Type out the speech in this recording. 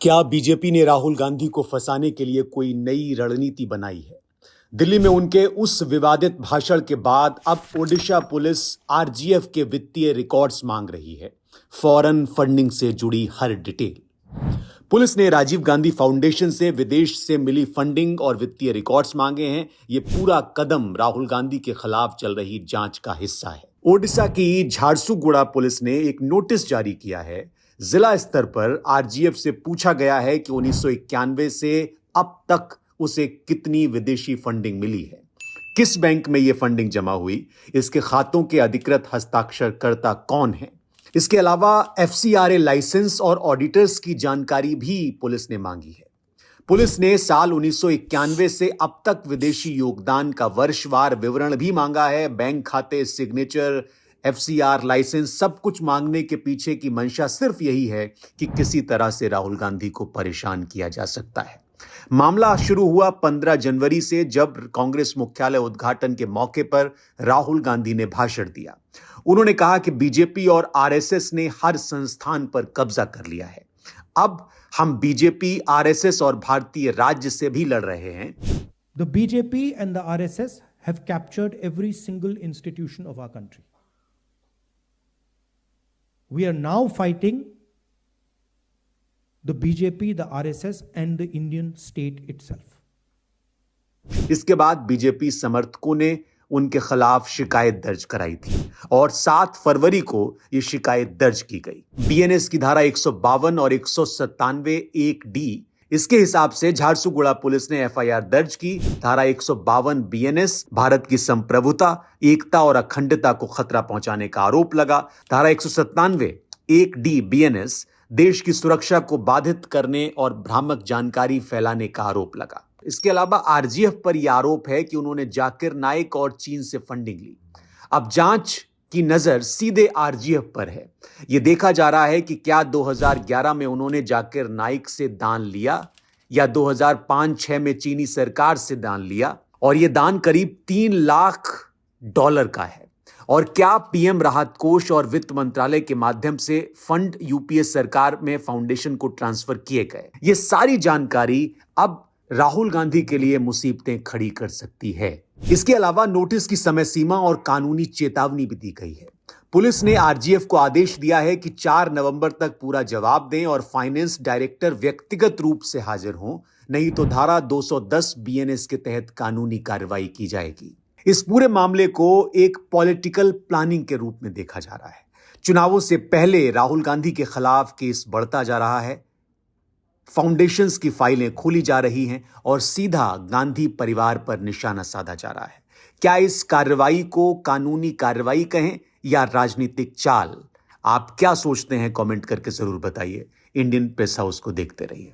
क्या बीजेपी ने राहुल गांधी को फंसाने के लिए कोई नई रणनीति बनाई है? दिल्ली में उनके उस विवादित भाषण के बाद अब ओडिशा पुलिस आरजीएफ के वित्तीय रिकॉर्ड्स मांग रही है, फॉरेन फंडिंग से जुड़ी हर डिटेल। पुलिस ने राजीव गांधी फाउंडेशन से विदेश से मिली फंडिंग और वित्तीय रिकॉर्ड्स मांगे हैं। ये पूरा कदम राहुल गांधी के खिलाफ चल रही जांच का हिस्सा है। ओडिशा की झारसुगुड़ा पुलिस ने एक नोटिस जारी किया है। जिला स्तर पर आरजीएफ से पूछा गया है कि 1991 से अब तक उसे कितनी विदेशी फंडिंग मिली है, किस बैंक में यह फंडिंग जमा हुई, इसके खातों के अधिकृत हस्ताक्षरकर्ता कौन है। इसके अलावा एफसीआरए लाइसेंस और ऑडिटर्स की जानकारी भी पुलिस ने मांगी है। पुलिस ने साल 1991 से अब तक विदेशी योगदान का वर्षवार विवरण भी मांगा है। बैंक खाते, सिग्नेचर, एफसीआर लाइसेंस सब कुछ मांगने के पीछे की मंशा सिर्फ यही है कि किसी तरह से राहुल गांधी को परेशान किया जा सकता है। मामला शुरू हुआ 15 जनवरी से, जब कांग्रेस मुख्यालय उद्घाटन के मौके पर राहुल गांधी ने भाषण दिया। उन्होंने कहा कि बीजेपी और आरएसएस ने हर संस्थान पर कब्जा कर लिया है। अब हम बीजेपी, आरएसएस और भारतीय राज्य से भी लड़ रहे हैं। The BJP and the RSS have captured every single institution of our country. We are now fighting the BJP, the RSS and the Indian state itself. इसके बाद बीजेपी समर्थकों ने उनके खिलाफ शिकायत दर्ज कराई थी और 7 फरवरी को यह शिकायत दर्ज की गई। बीएनएस की धारा 152 और 197 1D, इसके हिसाब से झारसुगुड़ा पुलिस ने एफआईआर दर्ज की। धारा 152 बीएनएस, भारत की संप्रभुता, एकता और अखंडता को खतरा पहुंचाने का आरोप लगा। धारा 197 1D बीएनएस, देश की सुरक्षा को बाधित करने और भ्रामक जानकारी फैलाने का आरोप लगा। इसके अलावा आरजीएफ पर यह आरोप है कि उन्होंने जाकिर नाइक और चीन से फंडिंग ली। अब जांच की नजर सीधे आरजीएफ पर है। यह देखा जा रहा है कि क्या 2011 में उन्होंने जाकिर नाइक से दान लिया या 2005-6 में चीनी सरकार से दान लिया, और यह दान करीब $3 लाख का है। और क्या पीएम राहत कोष और वित्त मंत्रालय के माध्यम से फंड यूपीए सरकार में फाउंडेशन को ट्रांसफर किए गए। यह सारी जानकारी अब राहुल गांधी के लिए मुसीबतें खड़ी कर सकती है। इसके अलावा नोटिस की समय सीमा और कानूनी चेतावनी भी दी गई है। पुलिस ने आरजीएफ को आदेश दिया है कि 4 नवंबर तक पूरा जवाब दें और फाइनेंस डायरेक्टर व्यक्तिगत रूप से हाजिर हों, नहीं तो धारा 210 बीएनएस के तहत कानूनी कार्रवाई की जाएगी। इस पूरे मामले को एक पॉलिटिकल प्लानिंग के रूप में देखा जा रहा है। चुनावों से पहले राहुल गांधी के खिलाफ केस बढ़ता जा रहा है, फाउंडेशंस की फाइलें खोली जा रही हैं और सीधा गांधी परिवार पर निशाना साधा जा रहा है। क्या इस कार्रवाई को कानूनी कार्रवाई कहें या राजनीतिक चाल? आप क्या सोचते हैं? कमेंट करके जरूर बताइए। इंडियन प्रेस हाउस को देखते रहिए।